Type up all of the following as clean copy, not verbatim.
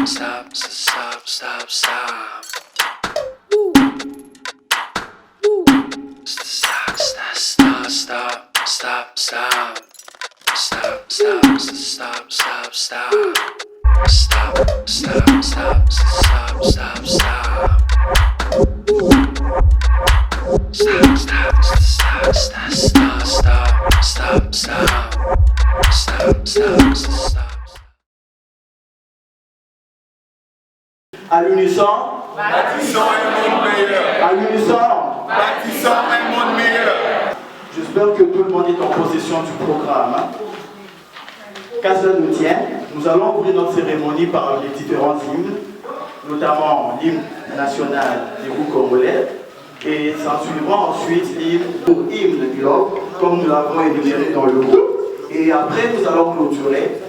stop, stop, stop, stop. Stop, stop, stop, stop, stop. Stop, stop, stop, stop, stop. Stop, stop, stop, stop, stop, stop. Stop, stop, stop, stop, stop, stop, stop, stop. Stop, stop, stop. À l'unisson, Bâtissons un monde meilleur. à l'unisson. Bâtissons un monde meilleur. J'espère que tout le monde est en possession du programme. Qu'à cela nous tienne, nous allons ouvrir notre cérémonie par les différents hymnes, notamment l'hymne national des groupes congolais, et s'en suivra ensuite l'hymne du Love, comme nous l'avons énuméré dans le groupe. Et après, nous allons clôturer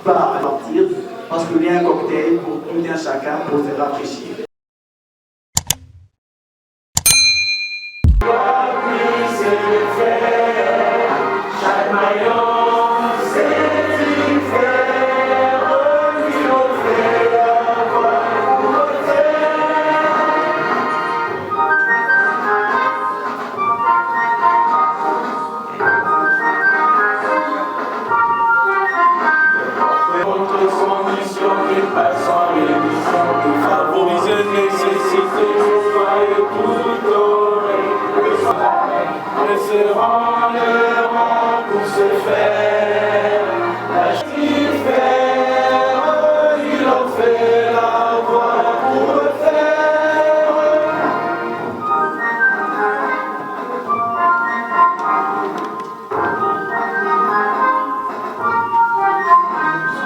par partir, parce qu'il y a un cocktail pour tout un chacun pour se rafraîchir. Favoriser nécessité, soyez tout dorés. Laisserons le rang pour se faire. La faire, il en fait la voix pour le faire.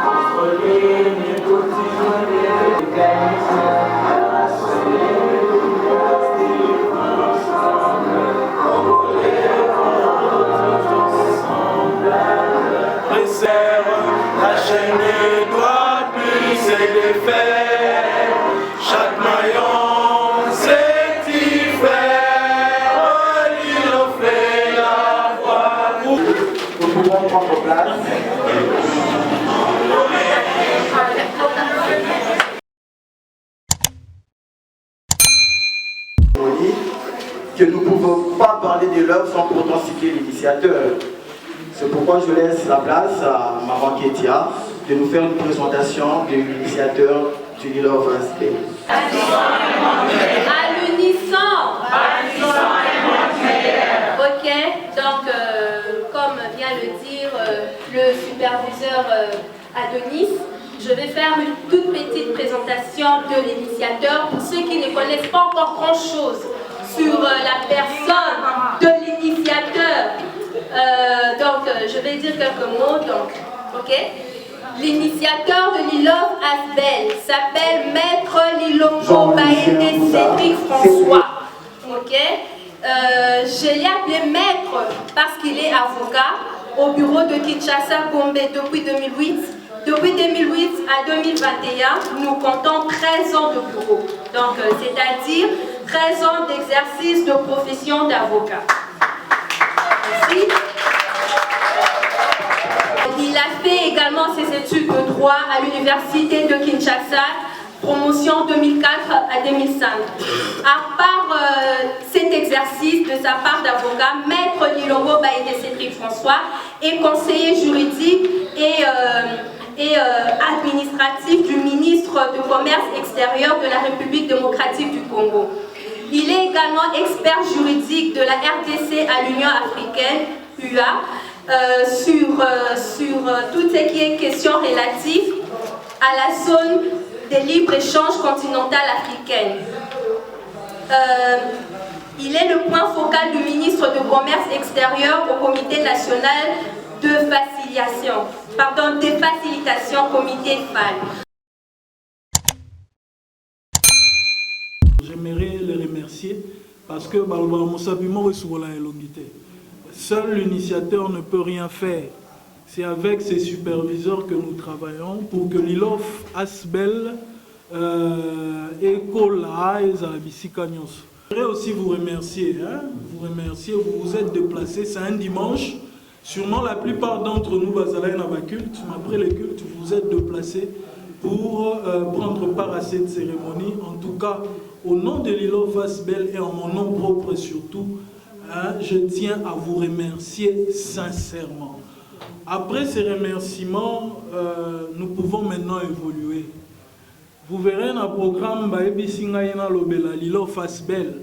Entre lignes quotidiennes, la chaîne ne doit plus se défaire. Chaque maillon sait y faire. Il en fait la voix pour... Nous pouvons prendre place. Que nous ne pouvons pas parler de l'œuvre sans pourtant citer l'initiateur. C'est pourquoi je laisse la place à Maman Ketia de nous faire une présentation de l'initiateur du Love Aspect. À l'unisson. Ok, donc comme vient le dire le superviseur Adonis, je vais faire une toute petite présentation de l'initiateur pour ceux qui ne connaissent pas encore grand-chose sur la personne de l'initiateur. Je vais dire quelques mots. Donc, ok. L'initiateur de l'Ilove Asbel s'appelle Maître Lilongo Baïté Cédric François. Ok. Je l'ai appelé Maître parce qu'il est avocat au bureau de Kinshasa Gombe depuis 2008. Depuis 2008 à 2021, nous comptons 13 ans de bureau. Donc, c'est-à-dire 13 ans d'exercice de profession d'avocat. Merci. Il a fait également ses études de droit à l'université de Kinshasa, promotion 2004 à 2005. À part cet exercice de sa part d'avocat, Maître Lilongo Baïté Cédric François est conseiller juridique et administratif du ministre du Commerce extérieur de la République démocratique du Congo. Il est également expert juridique de la RDC à l'Union africaine, UA, sur tout ce qui est question relative à la zone de libre-échange continentale africaine. Il est le point focal du ministre du Commerce extérieur au Comité national de facilitation, comité FAL. J'aimerais les remercier parce que seul l'initiateur ne peut rien faire. C'est avec ses superviseurs que nous travaillons pour que l'Ilove Asbel Ekola et Zalabisi Kanyos. Je voudrais aussi vous remercier. Vous vous êtes déplacés, c'est un dimanche. Sûrement la plupart d'entre nous, Bazalaï Navaculte, mais après les cultes, vous êtes déplacés pour prendre part à cette cérémonie. En tout cas, au nom de Lilo Fasbel et en mon nom propre surtout, je tiens à vous remercier sincèrement. Après ces remerciements, nous pouvons maintenant évoluer. Vous verrez dans le programme Lilo Fasbel.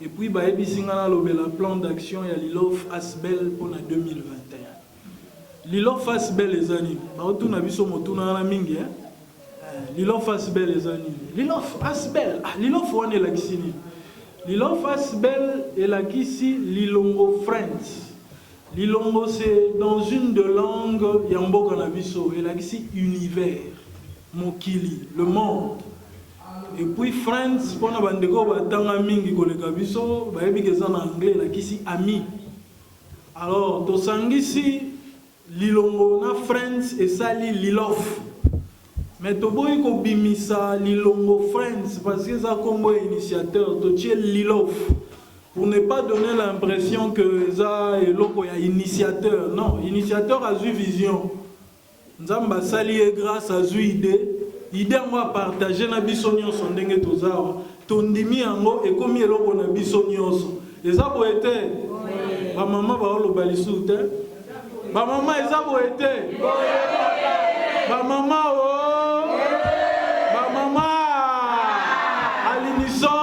Et puis, le plan d'action, il y a Lilo Fasbel pour 2021. Lilo Fasbel les animes. Lilo Fasbel les animes. Lilo Fasbel. Lilo Fouane la Kissini. Lilo Fasbel et la Kissi Lilongo Friends. Lilongo, c'est dans une de langues Yambo Kanabiso. Et la Kissi univers. Mokili, le monde. Et puis Friends, pour la bandeko batanga mingi koleka biso, bayebi keza en anglais la kisi ami. Alors to sangisi lilongo na Friends et sali lilof. Mais to boy ko bimisa lilongo Friends parce que ça comme initiateur to tie lilof. Pour ne pas donner l'impression que ça est loko ya initiateur. Non, initiateur a eu vision. Nzamba sali grâce à eu idée. Idée moi partager na biso nyonso ndenge tozawa tondimi yango ekomi eloko na biso nyonso eza boete ba mama ba oloba lisu te ba mama eza boete ba mama à l'unisson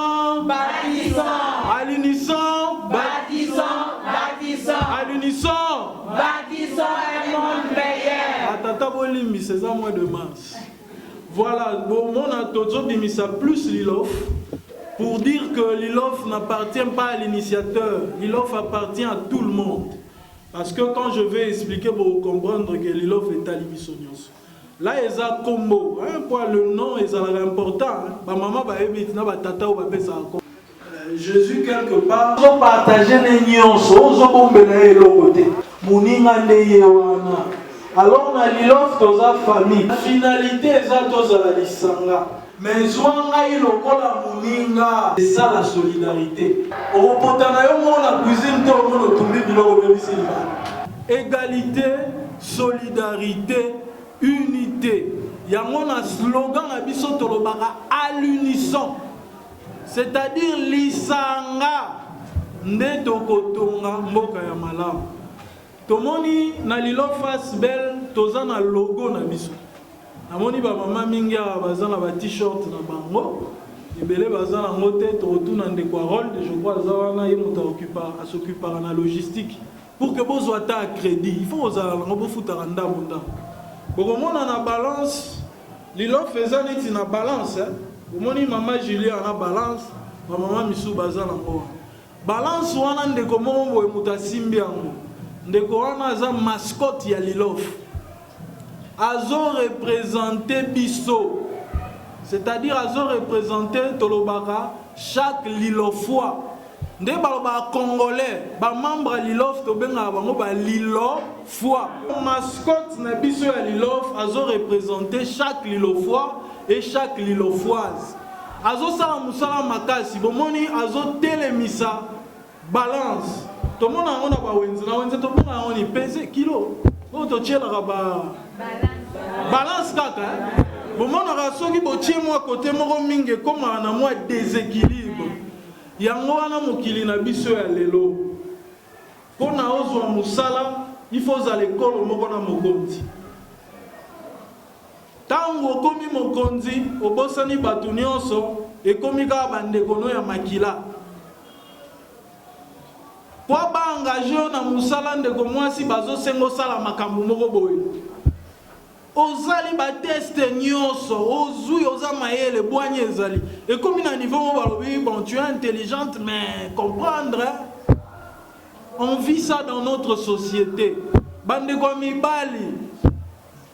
à l'unisson un monde meilleur atata bolimbi c'est ça mois de mars. Voilà, bon, mon atozo bimisa plus Lilof pour dire que Lilof n'appartient pas à l'initiateur. Lilof appartient à tout le monde. Parce que quand je vais expliquer pour comprendre que Lilof est à l'Ibisonios. Là, il y a un combo. Le nom est important. Maman va éviter, tata ou ça. Jésus quelque part. Ils ont partagé les nuances. Ils ont bombé l'autre côté. Mouninga neyewana. Alors, on a Lilof dans la famille. La finalité est dans la lisanga. Mais Zouanga il okola muninga. C'est ça la solidarité. Au potanayo on a cuisine tout le monde tombe biloko bebisi. Égalité, solidarité, unité. Il y a un slogan à biso tolobaka à l'unisson. C'est-à-dire lisanga nde tokotonga mboka ya malamu. Tomoni na Lilo Fasbel toza na logo na biso. Namoni ba mama mingi baza na ba t-shirt na bango. Ebele baza na ngote to retourna ndeko Harold, je crois za wana yemo ta s'occuper na logistique pour que bozo ata crédit. Il faut za ngo futa randa bunda. Bokomona na balance Lilo faisant neti na balance. Bomoni mama Julia na balance, mama Misu baza na ngo. Balance wana ndeko mombo emuta simbi yango. Ndeko wana aza mascotte ya Lilof. Azo représenté biso. C'est-à-dire azo représenté Tolobaka chaque Lilofois. Nde baloba congolais, ba membre Lilof to benga bango ba Lilofois. Mascotte na biso ya Lilof azo représenté chaque Lilofois et chaque Lilofoise. Azo sala musala makasi, bomoni azo telemisa balance. Tout le monde a un wenze, na wenze to bonga on y pèse kilo. O to tiela ba balance kaka. Bon mon a soki bo tie moi côté moko mingi comme na moi déséquilibre. Yango wana mokili na biso ya lelo. Pona ozwa musala, il faut à l'école moko na mokonzi. Tango komi mokonzi, obosani batu nyonso e komi ka bandeko no ya makila. Po ba engagé na musala ndeko mwasi bazo sengo sala makambo moko boye. Ozali ba test nyonso, ozui oza mayele boanye ezali. Et comme na niveau mo balobi bon tu es intelligente mais comprendre hein? On vit ça dans notre société. Bandeko mibali.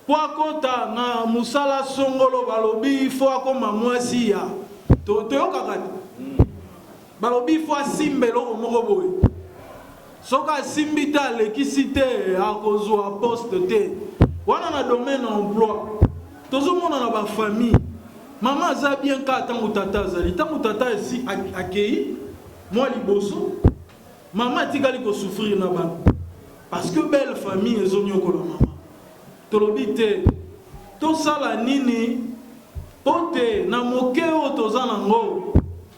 Po akota na musala songolo balobi il faut akoma mwasi ya. To yokaka. Balobi il faut simbelo moko boye. Soka simbita l'équité à cause à poste T. Wana na domaine emploi. Tozo mona na ba famille. Maman za bien ka tangu tata zali. Tangu tata ici accueilli moi liboso. Maman tikali ko souffrir na ba. Parce que belle famille ezonyo ko la maman. Tolobite to sala nini pote na moke o tozana ngo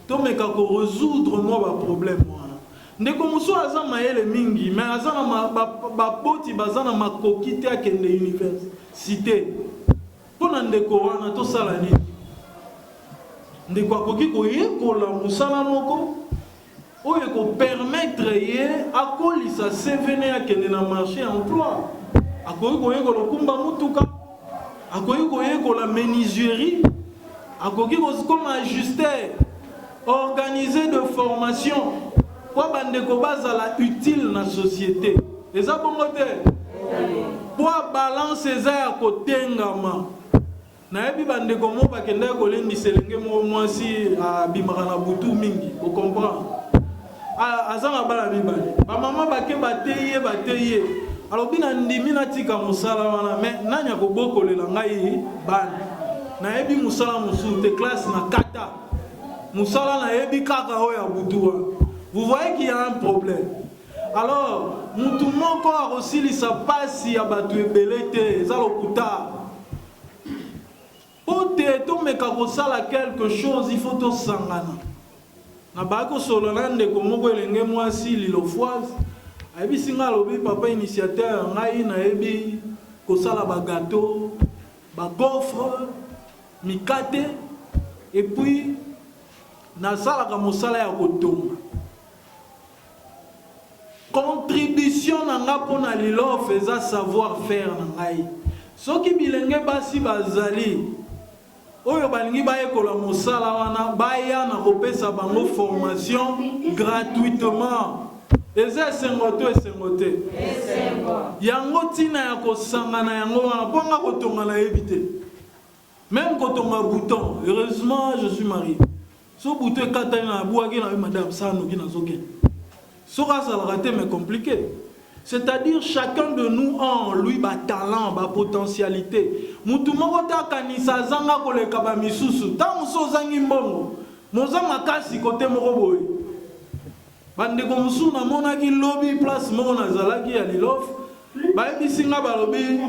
to meka ko résoudre mo ba problème wana ndeko muso aza mayele mingi mais aza na ba poti bazana makoki te akende université pona ndeko wana to sala nini ndeko akoki koyekola musala moko oyo ko permettre ye akolisa sevene akende na marché emploi akoki koyekola kumba mutuka akoki koyekola menuiserie akoki koma ajuster organiser de formation po bandeko bazala utile na société eza bongo te po balance eza ya kotengama nayebi bandeko mo bakendaka kolendisa elenge moko mwasi abimaka na butu mingi okomprendre aza na bana mibale bamama bake bateye alobi na ndimi natika mosala wana me nani akobokolela ngai bana nayebi mosala mosusu te classe na kata mosala nayebi kaka oyo ya butu wana. Vous voyez qu'il y a un problème. Alors, mutu moko akosilisa pasi ya batu ebele te eza lokuta po te tomeka kosala quelque chose il faut tosangana na bakosolo na ndeko moko elenge mwasi lilofoise ayebi nga alobi papa initiateur ngai nayebi kosala bagateau bagofre mikate et puis nasalaka mosala ya kotonga contribution na nga pona lilof eza savoir faire na ngai soki bilenge basi bazali oyo balingi bayekola mosala wana baya na kopesa bango formation gratuitement eza esengo te yango ntina ya kosangana yango wana mpo nga kotonga nayebi te même kotonga bouton heureusement je suis marié so bouton ekatani na abwaki na madame sanoki nazokende soka salaka te mais compliqué. C'est-à-dire chacun de nous a en lui ba talent, ba potentialité. Mutu moko ta kanisa zanga koleka ba misusu. Ta muso zangi mbongo. Moza makasi kote moko boye. Bande ko musu na monaki lobby place moko na zalaki ya lilof. Ba ebisinga ba lobby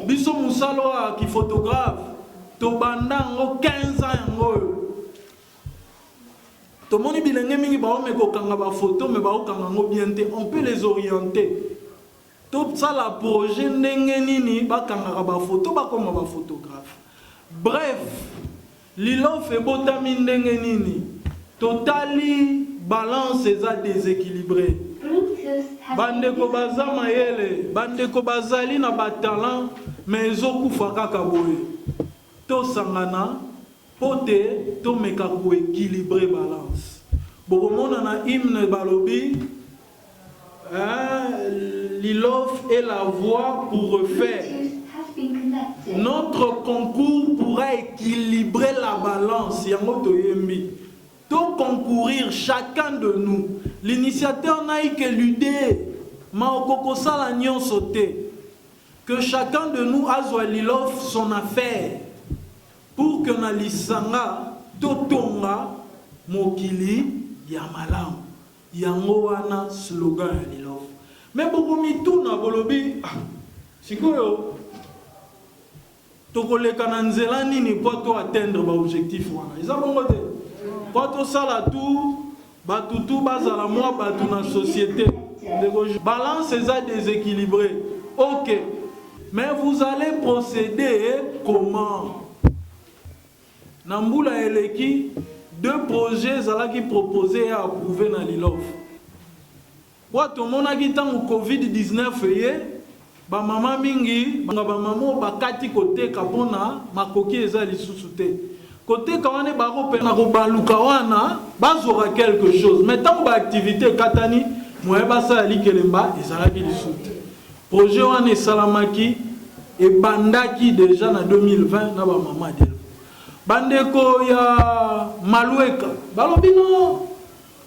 biso musalo a ki photographe. To bandango 15 ans yango. To moni bilenge mingi ba ome ko kanga ba photo mais ba okanga ngo bien te, on peut les orienter. Tout ça la projet ndenge nini ba kanga ba photo ba koma ba photographe. Bref, lilo fait botami ndenge nini. Totally balance eza déséquilibré. Bande ko baza mayele, bande ko bazali na ba talent mais ezokufa kaka boye. To sangana pote to meka ko équilibrer balance. Bokomona na hymne balobi Lilof est la voie pour refaire. Notre concours pourra équilibrer la balance. Donc concourir chacun de nous. L'initiateur n'a eu que l'idée. Que chacun de nous a Lilof son affaire. Pour que na lisanga totonga mokili ya malamu. Yango wana slogan ya Lilof. Mais beaucoup mitou na bolobi sikoyo tokoleka na nzela nini po to atteindre ba objectif wana. Eza bongo te. Po to sala tout batutu bazala moi batu na société. Balance eza déséquilibré. OK. Mais vous allez procéder comment? Nambula eleki deux projets zalaki proposés et approuvés na Lilof. Wato monaki tangu COVID-19 ye ba mama mingi ba mama bakati kote kapona makoki eza lisusu te. Kote kawane ba ko pena ko baluka wana bazora quelque chose. Mais tangu ba activité katani moye basa ali kelemba ezalaki lisusu te. Projet wana salamaki et bandaki déjà na 2020 na ba mama de bandeko ya Malueka balobi no.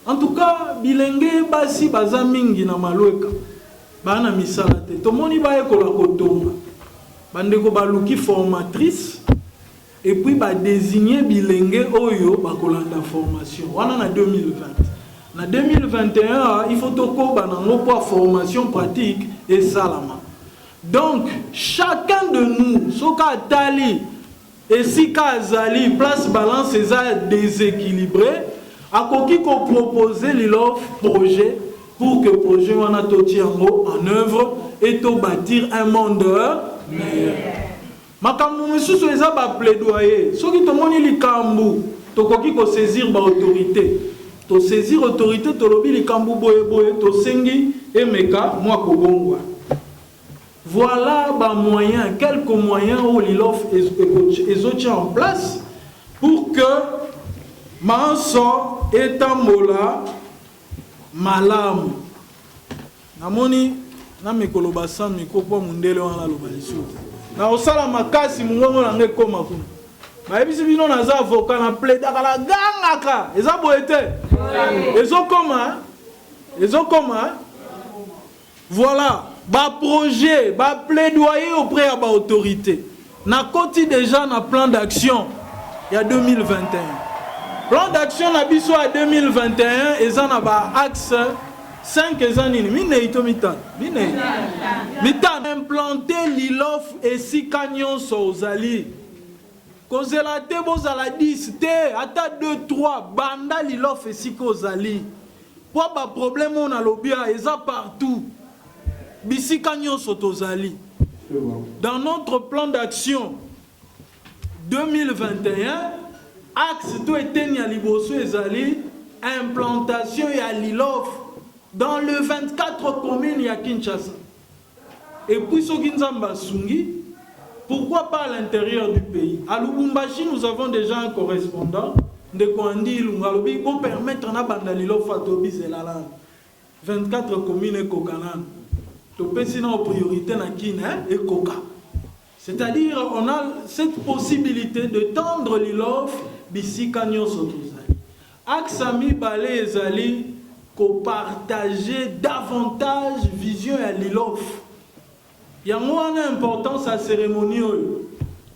En tout cas bilenge basi baza mingi na Malueka bana misala te tomoni ba ekola kotonga bandeko baluki formatrice et puis ba désigner bilenge oyo bakolanda formation wana na 2020 na 2021 il faut tokoba nango pour formation pratique et salama Donc, chacun de nous, Soka Tali, et si Kazali, place balance, c'est déséquilibré, a koki ko proposer l'offre projet pour que le projet wana toti en œuvre et to bâtir un monde meilleur. Makambu misusu eza ba plaidoyer. Soki to moni likambu, to koki ko saisir ba autorité. To saisir autorité to lobi likambu boye boye to sengi emeka mwa kobongwa. Voilà bah, moyens, quelques moyens où l'ILOF est en place pour que Manso et Tambola Malam. Namoni, na mikolo basan mikopo mundele wana lobalisu. Na osala makasi mungongo na ngekoma kuna. Ba ebisi bino na za avocat na plaida kala gangaka. Eza boete. Ezokoma. Voilà. Ba projet, ba plaidoyer auprès de l'autorité. Na koti déjà na plan d'action il y a 2021. Plan d'action na biso à 2021 et ça na ba axe 5 années. Mine ito mitan. Mitan implanter l'ILOF et si canyon sozali. Kozela te bozala 10 te ata 2 3 banda l'ILOF et si kozali. Pour ba problème on a lobia eza partout. Dans notre plan d'action 2021, axe tout était à Liboso et Zali, implantation à l'ILOF dans les 24 communes à Kinshasa. Et puis ce Kinzamba Sungi, pourquoi pas à l'intérieur du pays? À Lubumbashi, nous avons déjà un correspondant de Kwandi Lungalobi pour permettre à l'ILOF à Tobi Zelalan. 24 communes et Kokanan. Sinon, priorité na Kine et Koka. C'est-à-dire, on a cette possibilité de tendre l'ILOF d'ici Kanyon Sotozali. Aksami Balé et Zali, qu'on partageait davantage vision à l'ILOF. Il y a moins d'importance à la cérémonie.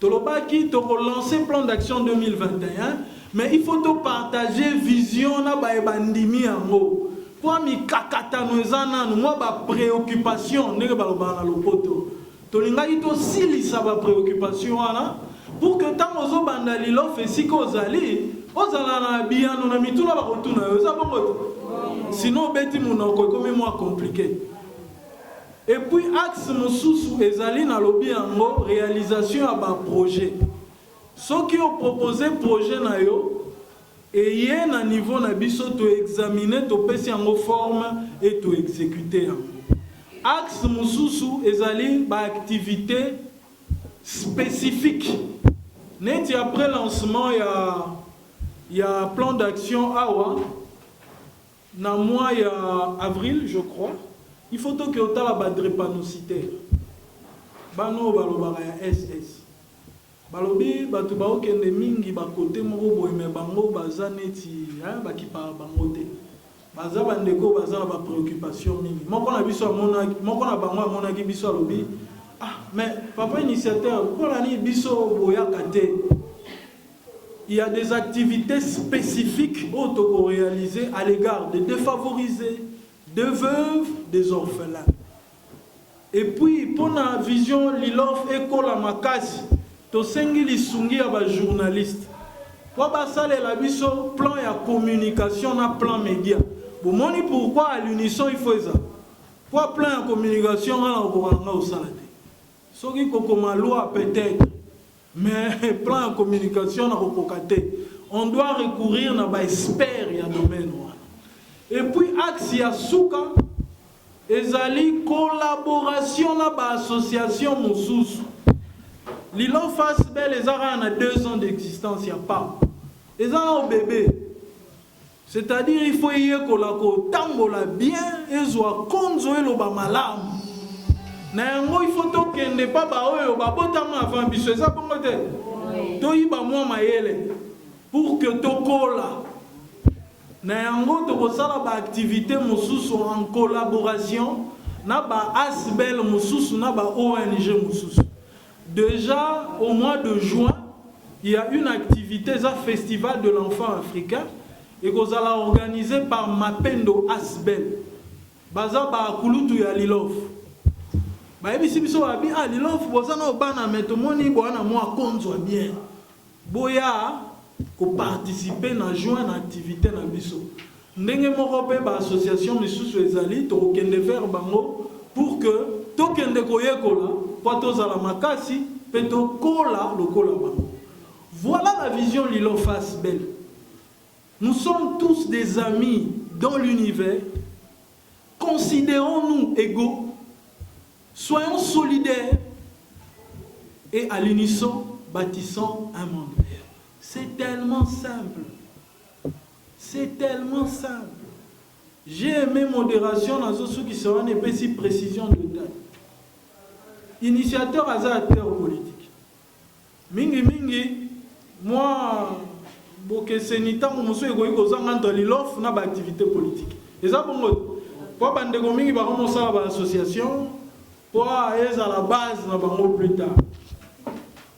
Tolobaki, tu relancer plan d'action 2021, mais il faut partager vision na baebandimi en haut. Pour mi kakata noezana moi ba préoccupation ne ba na lopoto to linga ito sili sa ba préoccupation ana pour que tant ozo banda l'ILOF et si kozali ozala na biano na mituna ba kotuna yo za bongo sinon beti monoko comme moi compliqué. Et puis axe mosusu ezali na lobi yango réalisation à ba projet ceux qui ont proposé projet na yo et il y a un niveau na biso to examiner to pesi en forme et to exécuter. Axe mususu ezali ba activité spécifique. Net après lancement il y a plan d'action awa na mois il y a avril je crois. Il faut que otala ba drépanocytaire. Bano balobara ya SS. Balobi batu ba okende mingi ba côté moko boye me bango baza neti ba kipa bango te baza bandeko baza na ba préoccupation mingi moko na biso mona moko na bango mona ki biso alobi mais papa initiateur pour la ni biso boya kate il y a des activités spécifiques auto réalisées à l'égard des défavorisés, des veuves, des orphelins. Et puis pour la vision l'ILOF école à makasi tosengi lisungi ya ba journaliste kwa basale la biso plan ya communication na plan média bomoni pourquoi à l'unisson il faut ça pour plan ya communication na okanga osala te soki kokoma loi peut-être mais plan ya communication na kokoka te on doit recourir na ba expert ya domaine wana et puis axe ya suka ezali collaboration na ba association mosusu. L'ILOF Asbel, les Arabes ont 2 ans d'existence, il n'y a pas. Les Arabes au bébé. C'est-à-dire il faut y aller la bien et soit conzoé le malam. Il faut que ne pas avant biso ça pour pour que to kola. Nango to kosala ba activité mosusu en collaboration na ba Asbel mosusu na ba ONG mosusu. Déjà, au mois de juin, il y a une activité, un festival de l'enfant africain, et qu'on a organisé par Mapendo Asbel. Baza ba Kulutu ya l'ILOF. bayebisi biso babi ah lilof boza na obana mais tomoni bwana moi konzwa bien boya ko participer na joindre activité na biso ndenge moko pe ba association misusu ezali to kende faire bango pour que to kende koyekola po tozala makasi pe to kola lokola bango. Voilà la vision Lilo Face Belle. Nous sommes tous des amis dans l'univers. Considérons-nous égaux. Soyons solidaires. Et à l'unisson, bâtissons un monde meilleur. C'est tellement simple. C'est tellement simple. J'ai aimé modération dans ceux qui seront épais si précision de taille. Initiateur acteur politique. Mingi. Moi, c'est ni tant que je suis entre l'ILOF et l'activité politique. Et ça, pour que je commence à l'association, pour aller à la base plus tard.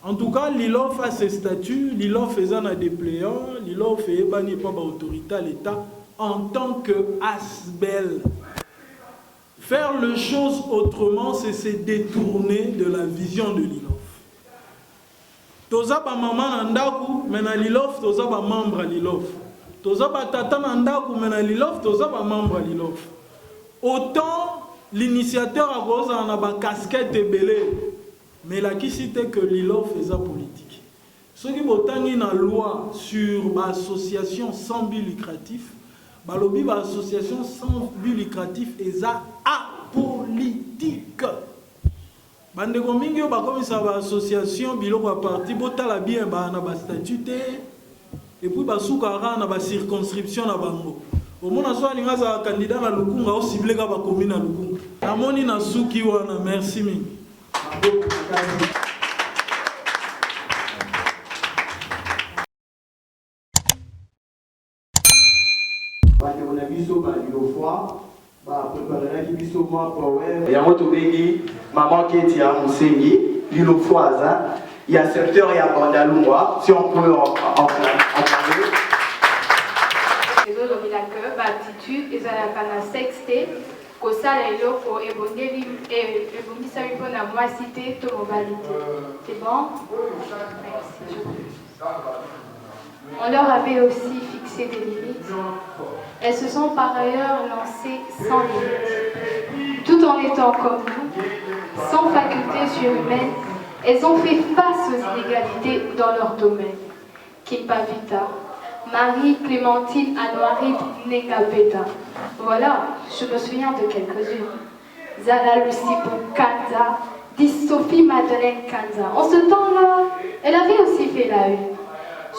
En tout cas, l'ILOF a ses statuts, l'ILOF est un dépléant, l'ILOF est banni par l'autorité à l'État en tant que ASBEL. Faire les choses autrement, c'est se détourner de la vision de l'ILOF. Toza ba maman na ndaku mena lilof toza ba membre lilof. Toza ba tata na ndaku mena lilof toza ba membre lilof. Autant l'initiateur a goza na ba casquette belé mais la qui cité que lilof est politique. Ce qui botangi na loi sur ba association sans but lucratif, ba lobby ba association sans but lucratif est apolitique. Bande komingi yo bakomisa ba association biloko ba parti botala bien ba na ba statut et puis ba soukara na ba circonscription na bango. Omona so alinga za candidat na Lukunga o ciblé ka ba commune na Lukunga. Amoni na suki wana merci mingi. Bande on a biso ba lilofwa. Yango tobengi maman Ketia Moussengi, Lilofwaza, il y a secteur et à Bandalungwa, si on peut en parler. Les autres ont la attitude, ils ont la sexté, que ça les locaux et bon ça répond à moi cité ton modalité. C'est bon? Merci. On leur avait aussi fixé des limites. Elles se sont par ailleurs lancées sans limite. Tout en étant comme nous, sans faculté surhumaine, elles ont fait face aux inégalités dans leur domaine. Kimpa Vita, Marie Clémentine Anouarit Negapeta. Voilà, je me souviens de quelques-unes. Zara Lucie Kanza, dit Sophie Madeleine Kanza. En ce temps-là, elle avait aussi fait la une.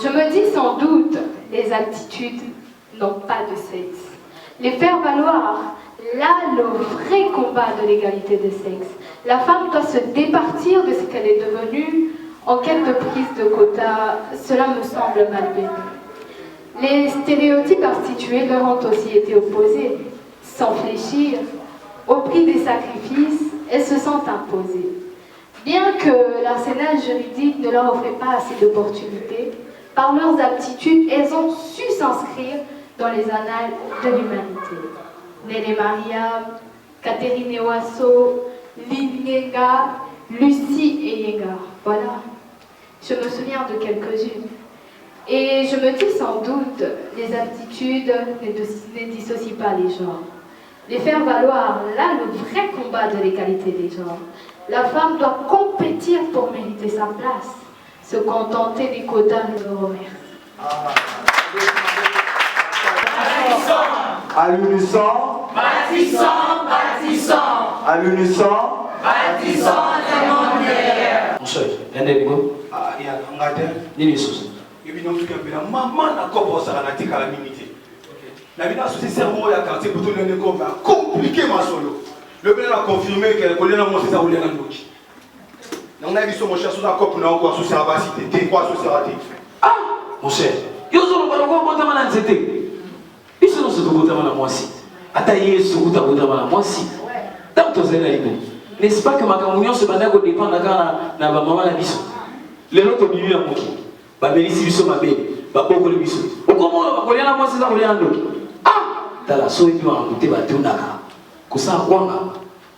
Je me dis sans doute, les aptitudes n'ont pas de sexe. Les faire valoir, là, le vrai combat de l'égalité de sexe. La femme doit se départir de ce qu'elle est devenue en quête de prise de quota. Cela me semble malvenu. Les stéréotypes institués leur ont aussi été opposés. Sans fléchir, au prix des sacrifices, elles se sentent imposées. Bien que l'arsenal juridique ne leur offrait pas assez d'opportunités, par leurs aptitudes, elles ont su s'inscrire dans les annales de l'humanité. Nélé Mariam, Catherine Ewasso, Lynn Yenga, Lucie et Yenga. Voilà. Je me souviens de quelques-unes. Et je me dis sans doute, les aptitudes ne dissocient pas les genres. Les faire valoir, là, le vrai combat de l'égalité des genres. La femme doit compétir pour mériter sa place. Se contenter des quotas, je vous remercie. À l'unisson, bâtissons, bâtissons. À l'unisson, bâtissons un monde meilleur. Monsieur, endez-vous. Ah, il y a un matin. Nini souci. Et puis, nous avons maman n'a pas pensé à la tique à la minute. La vie a souci cerveau il y a quartier pour tout le monde compliqué ma solo. Le père a confirmé qu'elle connaît la moitié ça ou les nandoki. On a vu sur mon cher sur la coupe on a encore sous sa basité. T'es quoi sous sa raté? Ah, mon cher. Yo zo lo baloko botama na nzete. Biso no soto botama na mwasi. Ata yesu kuta botama na mwasi. Donc to zela ibo. N'est-ce pas que makambo nyonso banda ko dépendre kaka na ba mama na biso. Lelo to bibi ya moki. Ba belisi biso mabe. Ba boko le biso. Okomo ba kolia na mwasi za kolia ndoki. Ah, tala so epi wa mute ba tundaka. Kusa kwanga.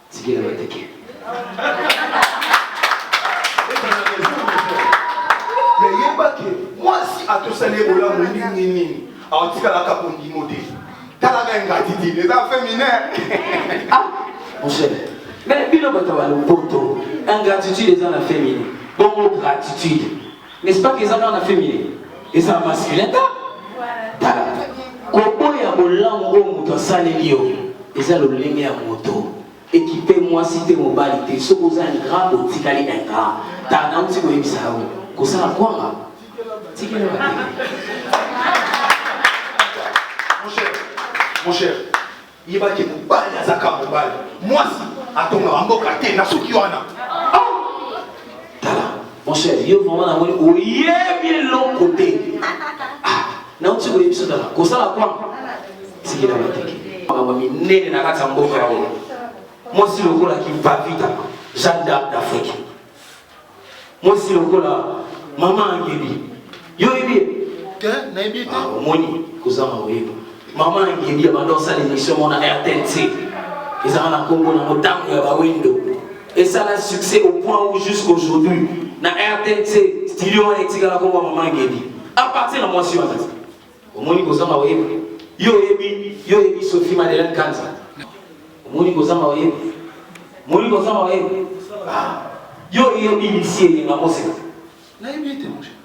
Tikela bateke. Mais il y a pas que moi si à tout ça les bola nini alors tu as la capote d'immoté t'as la gratitude les enfants féminins. Ah mon cher mais bilo batawa le poto ingratitude les enfants féminins bon gratitude n'est-ce pas que les enfants féminins les enfants masculins ta kopo ya bolango moto asaleli yo eza lolenge ya moto équipé moi cité mobilité soki oza un grand otikali un grand tana mti koyebisa yo kosala kwanga tikela mon cher il va que mobali azaka mobali moi si atonga bango kate na suki wana tala mon cher yo vraiment na moni oyebi longo te na mti koyebisa tala kosala kwanga tikela bateke makambo minene na kati ya mboka yango mwasi lokola kipavita Jeanne d'Arc d'Afrique mwasi lokola mama Angebi yo yebi na yebi te omoni kozanga oyeba mama Angebi abanda osala émission mona RTNC ezanga na Congo na motango ya bawendo esala succès au point où jusqu'aujourd'hui na RTNC studio wana etikala komba mama Angebi à partir na mwasi wana omoni kozanga oyeba yo yebi Sophie Madeleine Kanza omoni kozanga oyeba moni kozanga oyeba yo initié na mosika na yebi te mon cher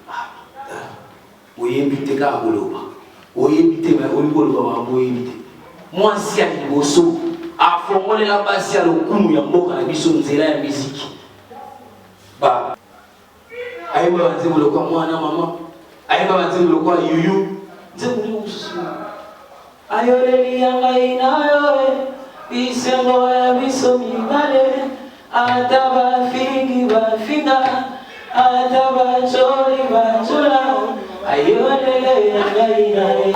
oyebi te kaka koloba oyebi te me oyebi koloba makambo oyebi te mwasi ya liboso afongolela basi ya lokumu ya mboka na biso nzela ya miziki ayeba banzembo lokwa mwana mama ayeba banzembo lokwa yuyu nzembo ndenge mosusu ayoleli ya ngai nayo bisengo ya biso mibale ata bafingi bafinga ata bacholi bachola ayolele ya ngai nayo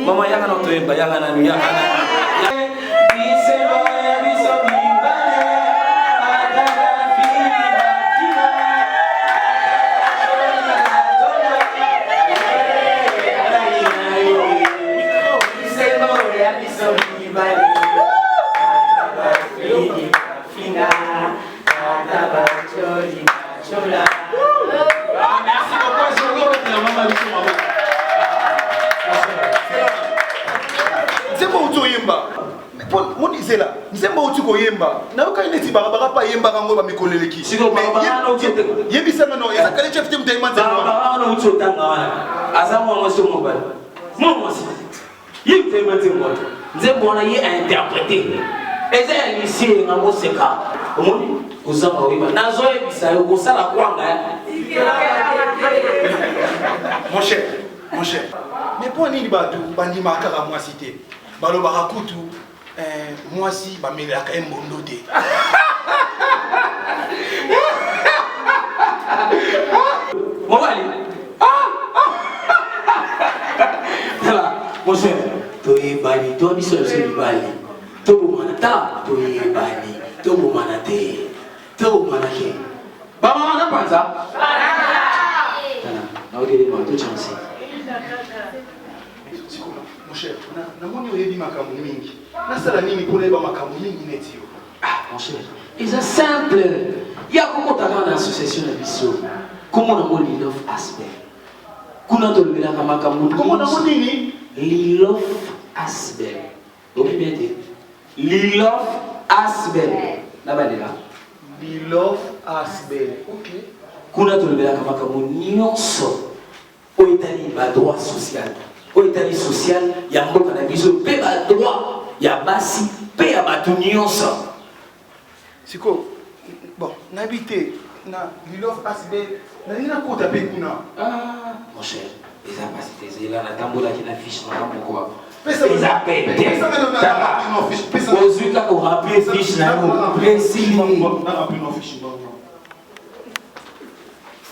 mama yanga na toyemba yanga na yanga na Monizela, nzemba utuko yemba. Na ukaineti barabara pa yemba kango ba mikoleleki. Siko barabara utuko. Yebi sanga no, eza kale chef team taimante. Barabara utuko tanga wana. Azamu wa mwaso mobile. Mwasi. Yebi taimante mwa. Nzemba wana ye a interprété. Eza ya lisi ngambo seka. Omoni uzama wiba. Nazo yebisa yo kosala kwanga ya. Mon cher. Mais pour nini batu bandima kaka mwasi te. Balo barakutu mwasi bamelaka embondo te. Mobali. Mon cher, toyebani, to biso biso libali. To bomana ta, toyebani, to bomana te. To bomana ke. Baba wana panza. Na odele ma to chance. Mon cher, na moni oyebi makambo mingi. Nasala nini pour leba makambo mingi neti yo? Mon cher, c'est simple. Il y a comment t'as dans l'association de biso. Comment on a mis love aspect. Comment on a mis makambo. Comment on a mis ni love aspect. Ok bien dit. Love aspect. Là-bas là. Love aspect. OK. Comment on a mis makambo nyonso. Au Italie ba droit social. Au Italie social, il y a mboka na biso pe ba droit. Ya basi pe ya batu nyonso. Siko bon n'habité na love asbe na nina kota pe kuna. Mon cher, les capacités là na tambola qui na fiche na pourquoi. Pesa pesa pete. Ozuka ko rappeler fiche na yo précis. Na rappeler no fiche bon.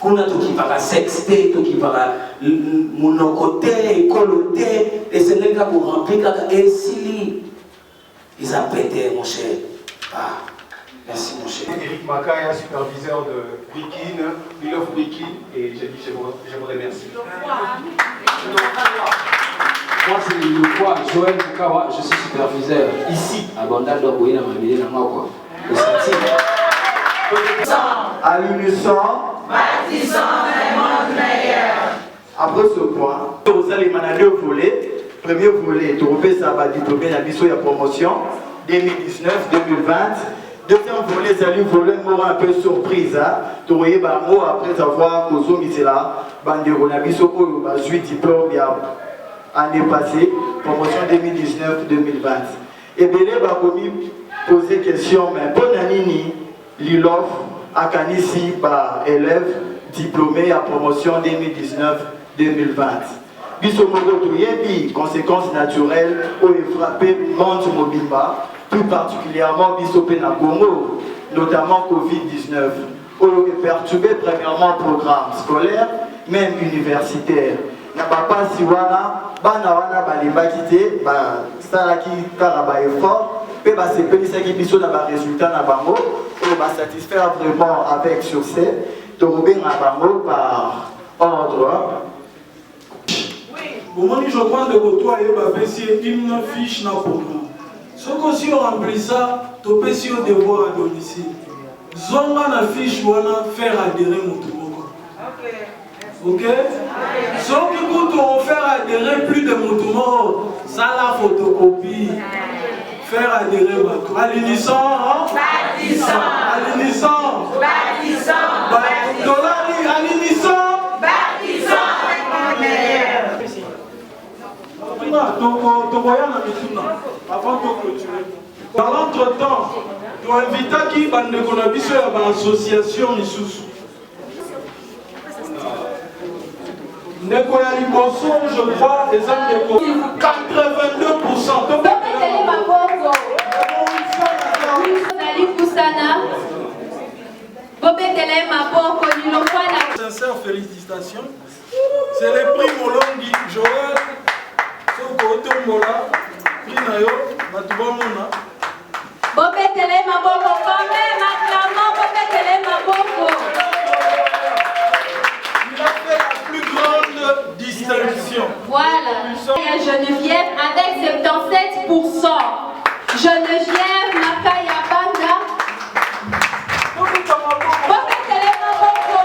Kuna tokipaka sexte, tokipaka monokote, ekolote, esengelaka pour remplir kaka esili. Ils ont pété, mon cher. Ah, merci, mon cher. Eric Makaya, superviseur de Bikin, Love Bikin, et j'ai dit je vous remercie. Moi, c'est le fois Joël Mukawa, je suis superviseur ici à Bandal d'Oboïna Mabélé dans moi quoi. Au Sati. À l'unisson, bâtissons un monde meilleur. après ce point, vous allez mener deux volets. Premier volet, tu refais ça, diplômé la mission de promotion 2019-2020. Deuxième volet, c'est un volet un peu surprise. Tu voyais mot après avoir causé là, bandero la mission pour 8 diplômes l'année passée, promotion 2019-2020. Et bien là, on poser question, mais bonne année, l'ILOF, à Kanisi, élève diplômé à promotion 2019-2020. Conséquences naturelles ont frappé Mante Mobimba, plus particulièrement Bissopé na Congo, notamment Covid-19, ont perturbé premièrement le programme scolaire, même universitaire. N'a pas si wana, wana balimba quitté, ça qui a effort, puis c'est pénis qui biso na ba résultat na bango, on va satisfaire vraiment avec succès, de Robin na bango par ordre. Bon, je crois que toi et une fiche na programme. Ce que si on remplit ça, tu peux si on devoir à domicile. Zonga na fiche wana faire adhérer mon tour. Ok? Ce qui coûte on faire adhérer plus de mon tour, ça la photocopie. Faire adhérer mon tour. À l'unisson, Bâtissons. à l'unisson, Bâtissons. Dolari, à l'unisson. Bâtissons un monde meilleur. Avant de clôturer. Dans l'entretemps, tu as invité qui va nous connaître à l'association Isusu. Nekoya Liboso, je crois, les hommes de 82%. Sincères félicitations. C'est le prix Molongi, Joël. Côté Mola, prix Nayo, Matubamona. Bobetele maboko, quand même, acclamant, bobetele maboko. Il a fait la plus grande distinction. Voilà. Et Geneviève avec 77%. Geneviève Makaya Banda. Bobetele maboko.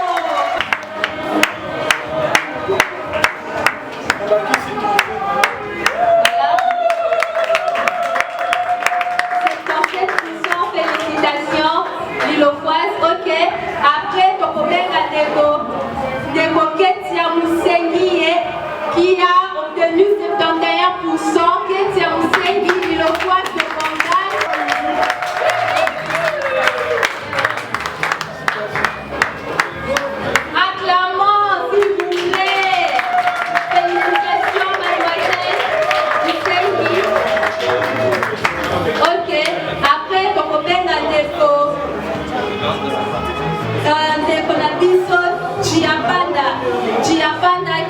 Félicitations, Lilofoise, ok. Après, ton problème à Ketia Moussengi qui a obtenu 71%. Ketia Moussengi, Lilofoise de Bandal. Acclamons, s'il vous plaît. Félicitations, mademoiselle Moussengi. Ok. Après, ton problème à Ndeko Nabiso, Giapanda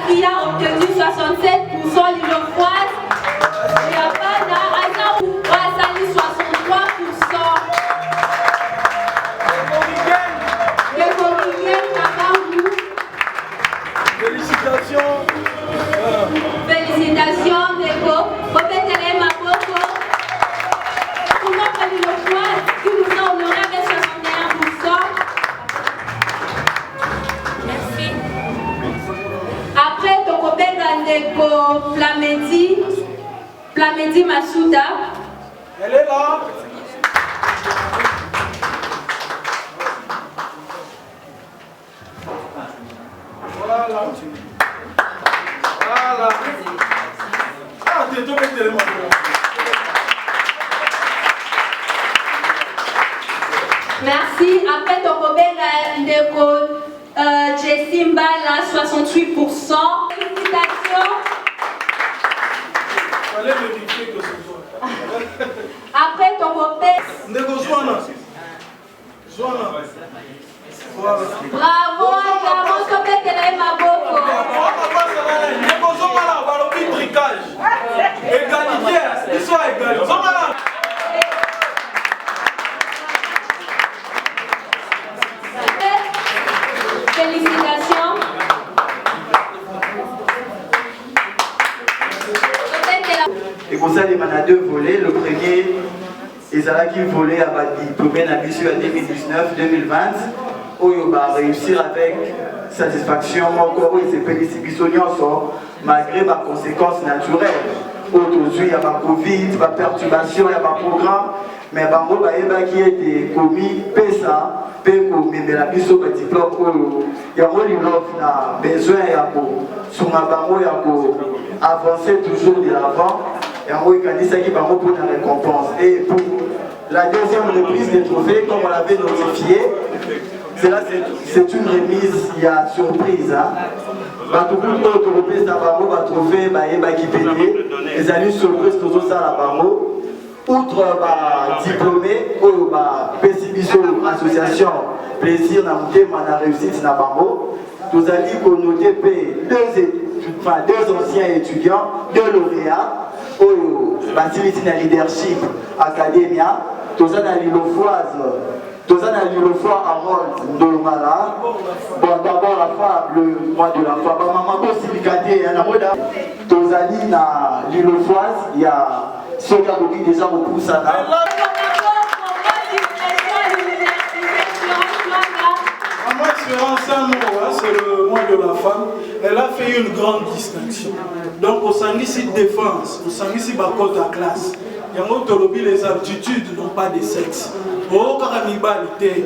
qui a obtenu 67% Lilofoise. Giapanda a sali 63%. Ndeko Miguel Kabangu. Félicitations. Félicitations, Ndeko. Bobetele Maboko. Pour notre Lilofoise qui nous a honoré avec 61%. Merci. Après, Tokobega Ndeko Flamedi Masuda. Elle est là. Voilà. Voilà. Ah, t'es tombé tellement. Merci. Après, Tokobega Ndeko Jessie Mbala, 68%. Félicitations. Fallait vérifier que c'est toi. Après, Tokobega. Ndeko Zwana. Zwana. Voilà. Bravo, Acclamons, Tokobega Maboko. Ndeko Zwana, balobi tricage. Égalitaire. Ils sont égaux. Zwana. Félicitations. Et pour ça, il y a deux volets. Le premier, ils ont volé à diplômé en 2019-2020, où il va réussir avec satisfaction. Encore, il s'est fait malgré ma conséquences naturelles. Aujourd'hui, il y a ma Covid, il y a ma perturbation, il y a ma programme. Mais il y a qui été commis, PESA, mais la mise au diplôme, il y a besoin d'avancer toujours de l'avant. Et il y a qui va pour la récompense. Et pour la deuxième reprise des trophées, comme on l'avait notifié, c'est une remise, il y a surprise. Tout le monde trouvé ça, va trouver qui pété. Les amis surprise, tout ça là, outre diplômé, association plaisir dans la réussite dans Bambo, nous avons noté deux anciens étudiants, deux lauréats, dans leadership academia, tous dans l'île-foise. Tous dans l'île-foire à Rhodes, Ndolomala. Bon, d'abord la femme, le mois de la femme. Maman, aussi, tous dans l'île-foise, il y a ceux qui ont déjà beaucoup ça. C'est le mois de la femme. Elle a fait une grande distinction. Donc, au Sangissi défense, au Sangissi bakot à classe. Les aptitudes n'ont pas de sexe. Oh, caramibalité.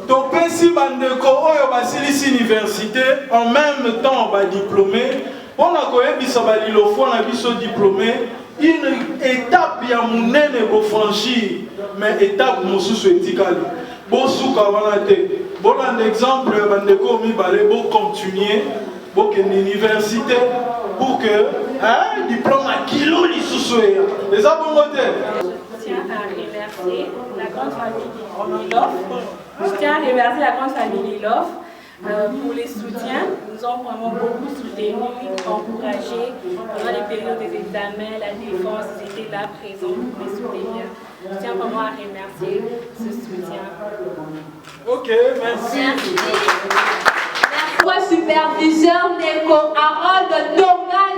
Topesi bandeko oyo basilisi université en même temps ba diplômé. On a koyebisa ba lilofo na biso diplômé. Une étape ya munene bo franchir, mais étape mosusu etikali. Bo suka wana te. Bon un exemple bandeko mi balé bo continuer bo ken université pour que diplôme à kilo lisusu ya. Les abongote. Je tiens à remercier la grande famille Lilof. Je tiens à remercier la grande famille Lilof pour les soutiens. Ils nous ont vraiment beaucoup soutenus, encouragés pendant les périodes des examens, la défense, ils étaient là présents pour les soutenir. Je tiens vraiment à remercier ce soutien. Ok, merci. Merci. Merci. Superviseur Neko Harold Dongal,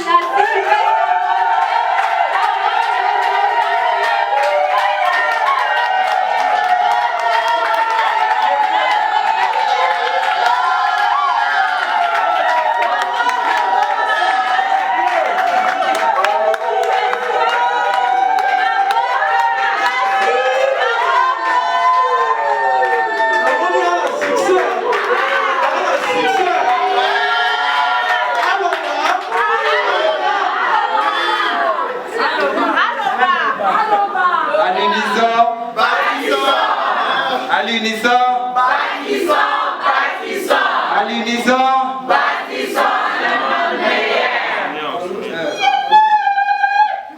à l'unisson, bâtissons, bâtissons, à l'unisson, bâtissons le monde meilleur.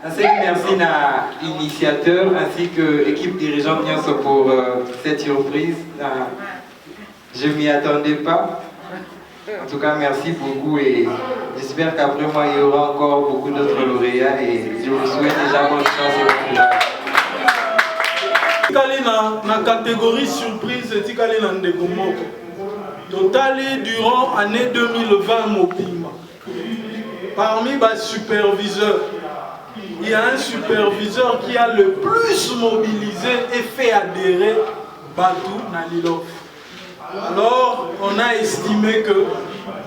Merci à l'initiateur ainsi que l'équipe dirigeante pour cette surprise. Je ne m'y attendais pas. En tout cas, merci beaucoup et j'espère qu'après moi, il y aura encore beaucoup d'autres lauréats et je vous souhaite déjà bonne chance et bon courage. La catégorie surprise est totale durant l'année 2020 Mopima. Parmi les superviseurs, il y a un superviseur qui a le plus mobilisé et fait adhérer Batou Nalilof. Alors, on a estimé que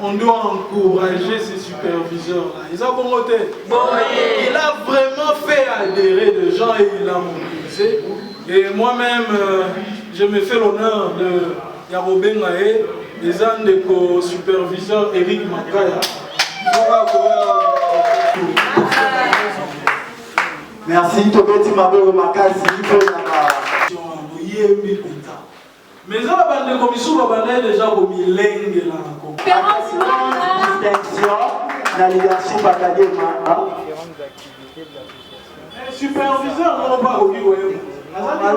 on doit encourager ces superviseurs-là. Il a vraiment fait adhérer des gens et il a mobilisé. Et moi-même, je me fais l'honneur de Yarobé Ngaé, des ans de co-superviseur Eric Makaya. Merci, Tobeti Maboro Makasi. Mais ça, la commission va déjà comme il est là. Distinction, la leadership académique. Superviseur, on va pas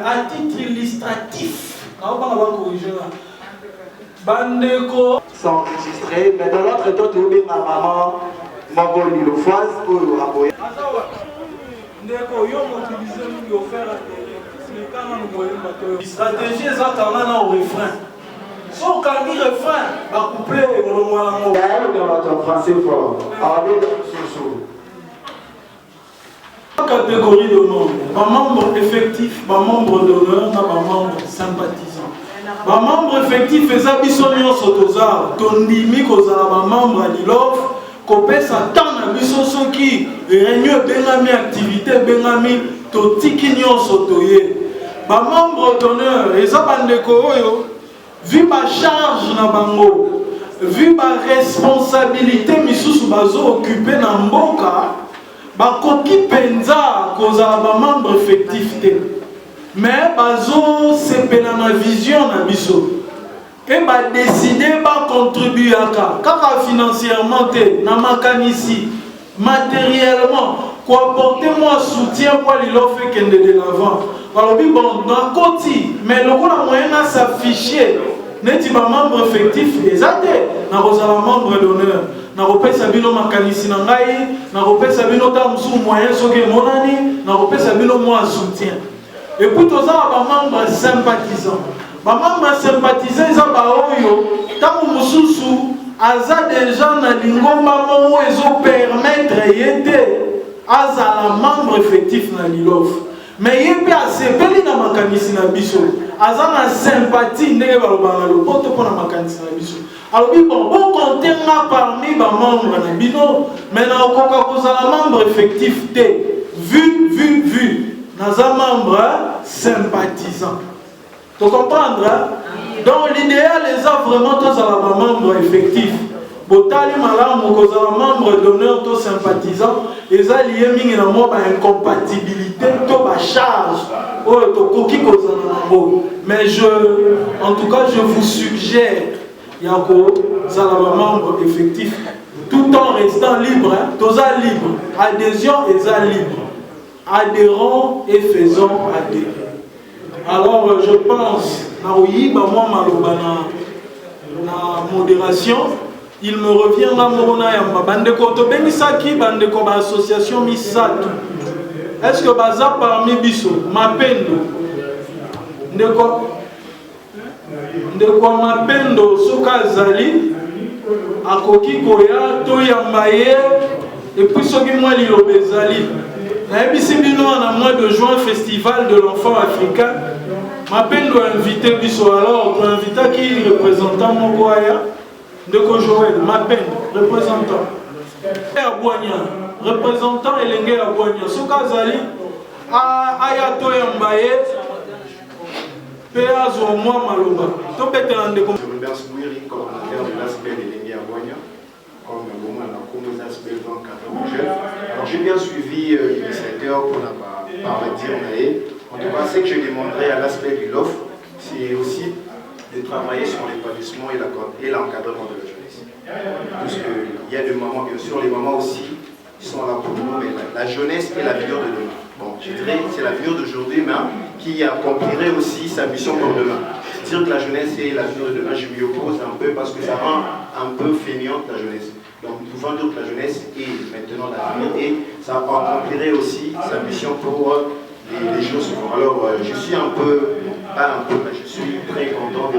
à titre illustratif, Bandeko sont enregistrés, mais dans l'autre temps, tu as ma maman, maman Lilofoise, pour le rapporter. Ndeko, yo mobilisé nous faire la stratégie est au refrain. So Sokangi refrain, va coupler au Mwalango. Dans français fort. Catégorie de membres. Membres effectifs, membres d'honneur, membres sympathisants. Membres effectifs, les habitants Sotoza, Tondimi, Kozala, membre à l'ILOF, Kopesa, Tan, Abisoso qui réunion Bengami activité, Bengami, Totikinyo Sotoye. Membres d'honneur, les Abandeko, vu ma charge na bango, vu ma responsabilité, Misusu Bazo occupé na mboka, bakoki penza kozala ba membre effectif te. Mais bazo sepela na vision na biso. Et ba décider ba contribuer kaka financièrement te, na makanisi, matériellement, quoi apporter moi soutien pour l'ILOF kende de l'avant. Balobi bon na koti, mais le la moyen à s'afficher. Neti ba membre effectif ezate na kozala membre d'honneur. Na kopesa bino makanisi na ngai, na kopesa bino ta musu moyen soki monani, na kopesa bino moi soutien. Et puis toza ba membre sympathisant. Ba membre sympathisant eza ba oyo ta mususu aza déjà na lingomba mo ezo permettre yete azala membre effectif na l'ILOF. Mais yepe asepeli na makanisi na biso. Aza na sympathie ndenge balobanga lopoto pona makanisi na biso. Alors oui, bon, on compte parmi les membres de Bino, mais on a un membre effectif T. Vu. Nous avons un membre sympathisant. Tu comprends? Donc l'idéal est vraiment tous un membre effectif. Botali malam ou cause un membre d'honneur tout sympathisant, et ça lié mine na mo ba incompatibilité to ba charge ou to koki cause na mo. Mais en tout cas je vous suggère Yako, Zalama membre effectif, tout en restant libre, toza libre, adhésion et ça libre, adhérons et faisons adhérer. Alors je pense, na modération, il me revient na morona yamba bandeko to benisaki bandeko ba association misatu. Est-ce que baza parmi biso mapendo ndeko mapendo soka zali akoki koya to yamba ye et puis soki moi lilobe zali na ebisi bino na mois de juin festival de l'enfant africain mapendo invité biso alors on invita qui représentant moko aya ndeko Joël mapendo représentant représentant elenge Abouania soka zali aya to yamba ye. Je remercie Mouiri, coordinateur de l'aspect de l'Engue Abouania, comme le moment de l'aspect de jeunes. Alors j'ai bien suivi l'initiateur pour parler de En tout cas, ce que je demanderai à l'aspect du LOF, c'est aussi de travailler sur l'épanouissement et l'encadrement de la jeunesse. Parce qu'il y a des mamans, bien sûr, les mamans aussi, qui sont là pour nous, mais la jeunesse est l'avenir de demain. Bon, je dirais c'est l'avenir d'aujourd'hui, mais qui accomplirait aussi sa mission pour demain. Dire que la jeunesse est l'avenir de demain, je m'y oppose un peu parce que ça rend un peu feignante la jeunesse. Donc nous pouvons dire que la jeunesse est maintenant l'avenir et ça accomplirait aussi sa mission pour les jours suivants. Alors je suis un peu, pas un peu, mais je suis très content,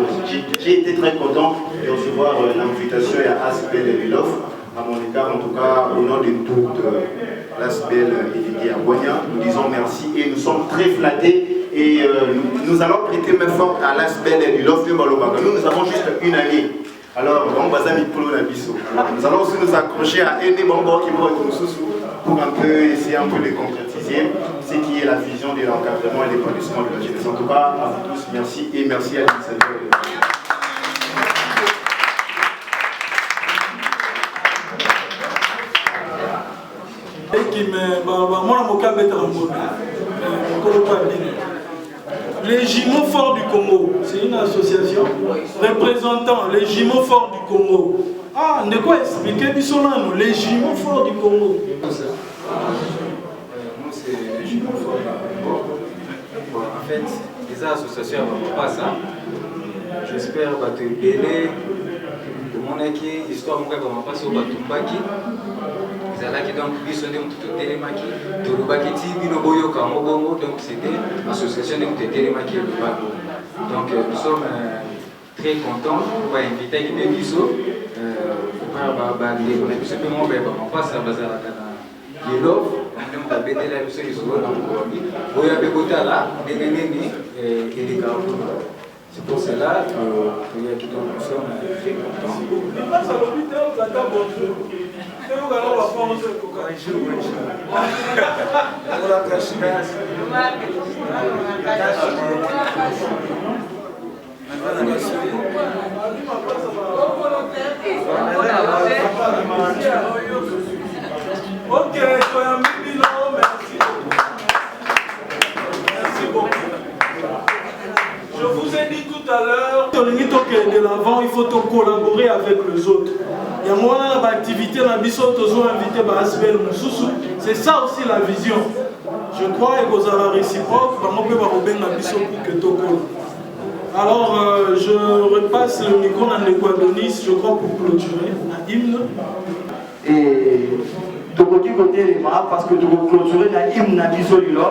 j'ai été très content de recevoir l'invitation à Aspel et Love. À mon égard, en tout cas, au nom de toute l'Aspel et Abouania, nous disons merci et nous sommes très flattés et nous allons prêter main forte à l'Aspel et Love de Malobaga. Nous avons juste une année. Alors, nous allons aussi nous accrocher à Ene Bambo qui va être sous pour un peu essayer un peu de concrétiser ce qui est la vision de l'encadrement et l'épanouissement de la jeunesse. En tout cas, à vous tous, merci et merci à l'initiateur. Les Jumeaux Forts du Congo, c'est une association représentant les Jumeaux Forts du Congo. Ah, de quoi expliquer nous les Jumeaux Forts du Congo. Moi, c'est les Jumeaux Forts du Congo. En fait, les associations ne pas ça. J'espère que tu es belé. Mon histoire, je vais passer au Batumbaki. Donc, c'était l'association de Télémaki. Donc, nous sommes très content pour inviter l'équipe Bisso. On passe à Bazar les love, on a béni la Bisso du Solo dans le Colombie. Vous avez écouté là, des nénés et des carreaux. C'est pour cela qu'il y a tout un ensemble très content. Il passe à l'hôpital, ça t'a bonjour. Ok, merci. Merci beaucoup. Je vous ai dit tout à l'heure, de l'avant, il faut collaborer avec les autres. Il y a moi là, l'activité, c'est ça aussi la vision. Je crois que vous avez réciproque, alors je repasse le micro à l'Équadonis, je crois, pour clôturer un hymne. Et tu peux dire côté les mains parce que tu peux clôturer un hymne à Bisolilo.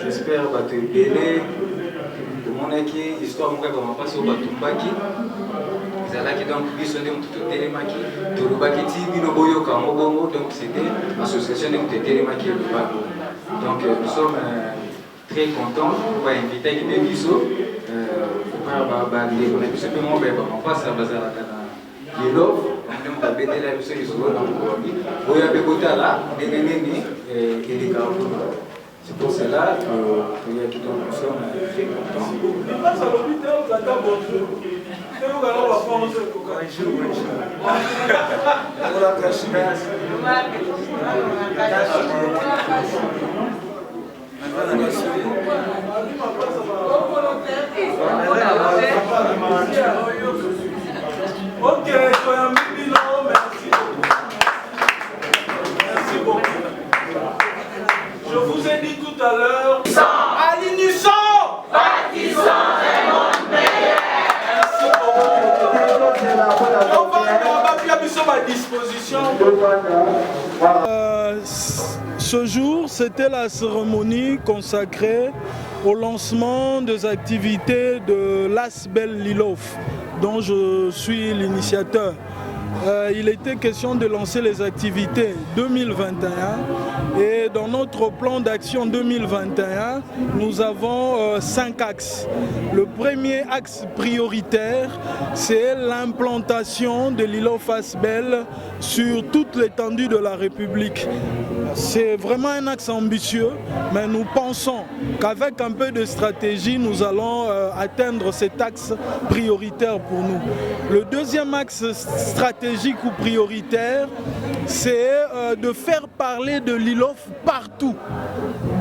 J'espère que tu es belle. Mon équipe, histoire de comment passer au Batumbaki. Ils allaient qui donc bisonner tout télémaki. Tout le bakiti, binoboyo kamobongo. Donc c'était l'association de télémaki et le bago. Donc nous sommes très contents pour inviter l'équipe Bisso. On passe à Bazar les love, on a béni la Bisso du Solo dans le Colombie. Vous avez écouté là, des nénés et des carreaux. C'est pour cela qu'il y a tout un ensemble très content. Il passe à l'hôpital, ça t'a bonjour. Ok, merci. Merci beaucoup. Je vous ai dit tout à l'heure, à l'unisson, bâtissons un monde meilleur. Merci beaucoup. On va à disposition. Ce jour, c'était la cérémonie consacrée au lancement des activités de l'Asbel Lilof, dont je suis l'initiateur. Il était question de lancer les activités 2021 et dans notre plan d'action 2021, nous avons 5 axes. Le premier axe prioritaire, c'est l'implantation de l'Ilof Asbel sur toute l'étendue de la République. C'est vraiment un axe ambitieux, mais nous pensons qu'avec un peu de stratégie, nous allons atteindre cet axe prioritaire pour nous. Le deuxième axe stratégique ou prioritaire, c'est de faire parler de l'Ilof partout,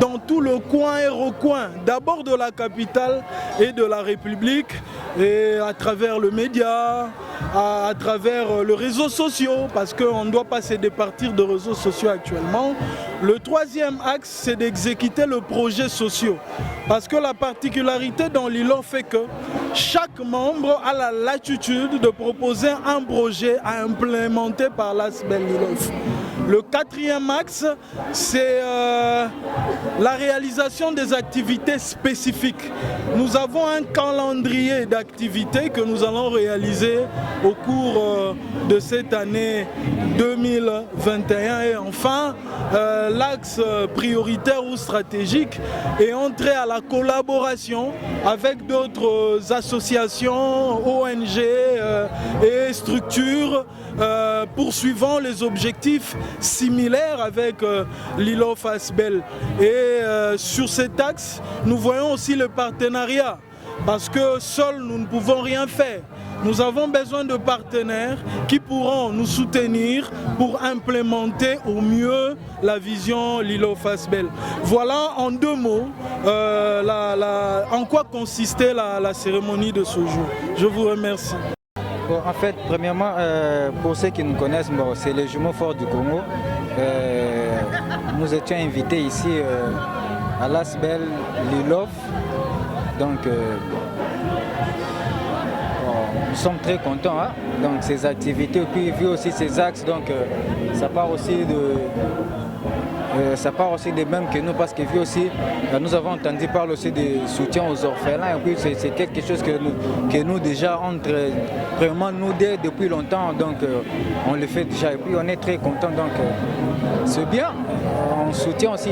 dans tout le coin et recoin, d'abord de la capitale et de la République, et à travers le média, à travers les réseaux sociaux, parce qu'on ne doit pas se départir de réseaux sociaux actuellement. Le troisième axe, c'est d'exécuter le projet social, parce que la particularité dans l'Ilof fait que chaque membre a la latitude de proposer un projet à implémenter par l'Asbel Lilof. Le quatrième axe, c'est la réalisation des activités spécifiques. Nous avons un calendrier d'activités que nous allons réaliser au cours de cette année 2021. Et enfin, l'axe prioritaire ou stratégique est entré à la collaboration avec d'autres associations, ONG et structures poursuivant les objectifs similaires avec l'ILOF ASBEL. Et sur cet axe, nous voyons aussi le partenariat, parce que seuls nous ne pouvons rien faire. Nous avons besoin de partenaires qui pourront nous soutenir pour implémenter au mieux la vision l'ILOF ASBEL. Voilà en 2 mots en quoi consistait la cérémonie de ce jour. Je vous remercie. Bon, en fait, premièrement, pour ceux qui nous connaissent, bon, c'est les jumeaux forts du Congo. Nous étions invités ici à l'ASBEL l'ILOF. Donc, nous sommes très contents donc ces activités, et puis vu aussi ces axes, donc ça part aussi des mêmes que nous, parce que vu aussi, nous avons entendu parler aussi des soutiens aux orphelins, et puis c'est quelque chose que nous déjà vraiment nous depuis longtemps, donc on le fait déjà, et puis on est très contents, donc c'est bien, on soutient aussi.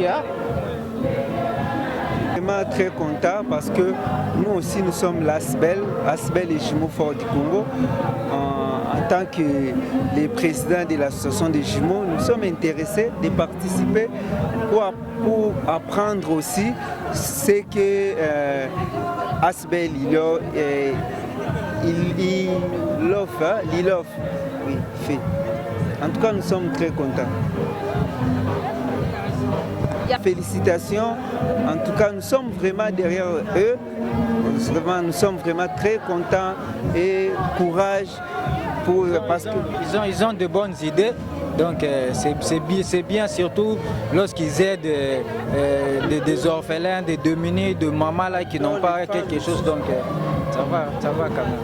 Très content parce que nous aussi nous sommes l'ASBEL et Jumeaux Forts du Congo. En tant que les présidents de l'association des jumeaux, nous sommes intéressés de participer pour apprendre aussi ce que ASBEL l'ILOF fait. En tout cas, nous sommes très contents. Félicitations, en tout cas nous sommes vraiment derrière eux, nous sommes vraiment très contents et courage parce qu'ils ont de bonnes idées, donc c'est bien surtout lorsqu'ils aident des orphelins, des démunis, de mamans là, qui n'ont pas quelque chose, donc ça va quand même.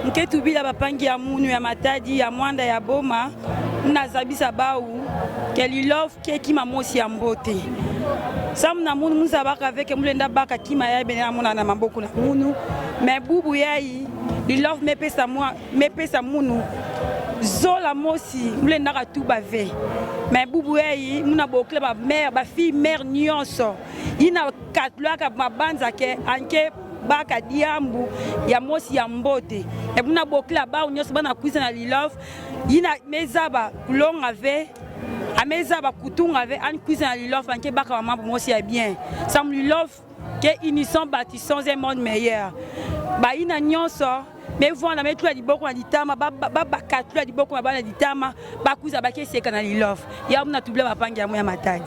Nketubila bapangi ya munu ya matadi ya mwanda ya boma nazabisa bau ke l'ILOF ke kima mosi ya mbote sam na munu muzabaka avec mulenda baka kima ya bena mona na maboko na munu me bubu yayi l'ILOF mepesa munu zola mosi mulenda ka tuba ve me bubu yayi muna bokle ba mère ba fille mère nyonso ina katloa ka mabanza ke anke baka diambu ya mosi ya mbote e buna bokla ba nyonso bana kuisa na l'ILOF ina mezaba kulonga ve amezaba kutunga ve an kuisa na l'ILOF anke baka mama mosi ya bien sam l'ILOF que unissons bâtissons un monde meilleur ba ina nyonso mais voilà mais tout a dit beaucoup à ditama ba katlu a dit beaucoup à ditama ba kuisa ba ke seka na l'ILOF ya muna tubla ba pangi ya moya matadi.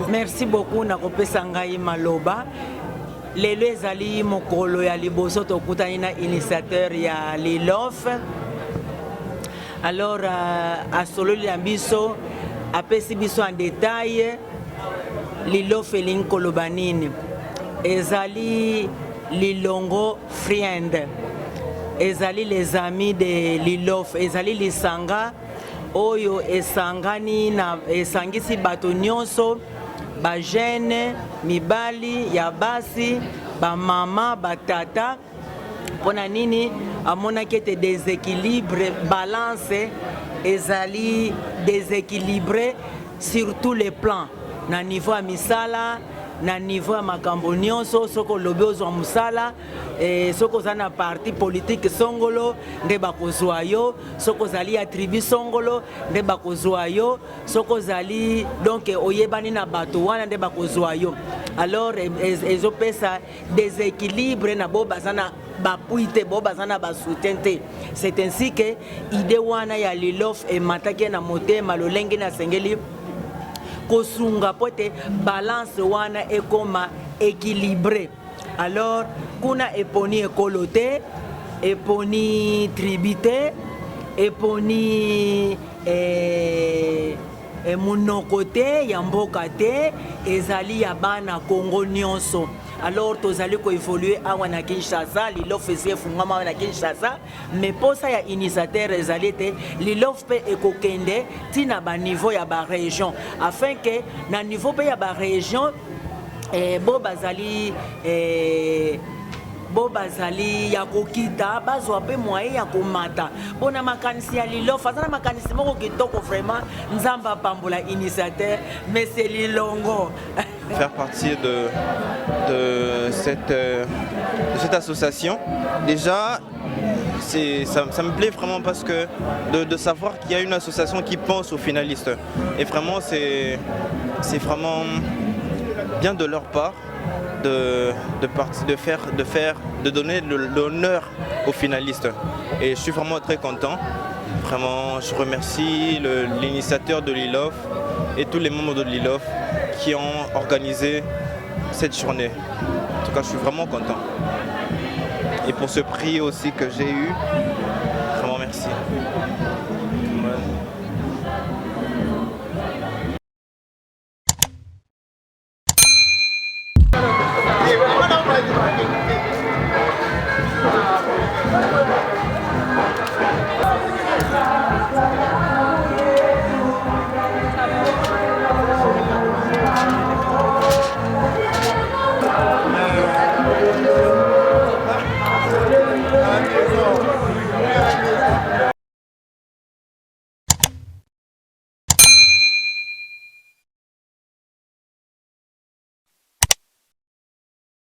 Merci beaucoup na kopesa ngai maloba. Lelo ezali mokolo ya liboso tokutani na initiateur ya l'ILOF. Alors asololi ya biso apesi biso en détail l'ILOF elingi koloba nini. Ezali lilongo friend, ezali les amis de l'ILOF, ezali lisanga oyo esangani na esangisi bato nyonso ba jeune mibali ya basi ba mama ba tata pona nini amona kete déséquilibre balance ezali déséquilibré sur tous les plans na niveau ya misala na niveau ya makambo nyonso soko lobi ozwa musala soko oza na parti politique songolo nde bakozwa yo soko ozali ya tribu songolo nde bakozwa yo soko ozali donc oyebani na bato wana nde bakozwa yo alors ezopesa déséquilibre na bo baza na bapui te bo baza na basoutien te. C'est ainsi que idée wana ya l'ILOF emataki na motema lolenge na sengeli kosunga pote balance wana ekoma équilibré. Alors kuna eponi ekolote eponi tribité eponi monoko te ya mboka te ezali ya bana Congo nyonso. Alors tozali ko évoluer awa na Kinshasa, lilof esi efungama na Kinshasa, mais posa ya initiateur ezali te lilof pe ekokende tina ba niveau ya ba région afin que na niveau pe ya ba région bo bazali ya kokita bazwa pe moyen ya komata bona makanisi ya lilof aza na makanisi moko kitoko vraiment nzamba pambola initiateur mais c'est Lilongo. Faire partie de cette association, déjà ça me plaît vraiment parce que de savoir qu'il y a une association qui pense aux finalistes et vraiment c'est vraiment bien de leur part de donner l'honneur aux finalistes et je suis vraiment très content. Vraiment, je remercie l'initiateur de l'ILOF et tous les membres de l'ILOF qui ont organisé cette journée. En tout cas, je suis vraiment content. Et pour ce prix aussi que j'ai eu, vraiment merci. Ouais.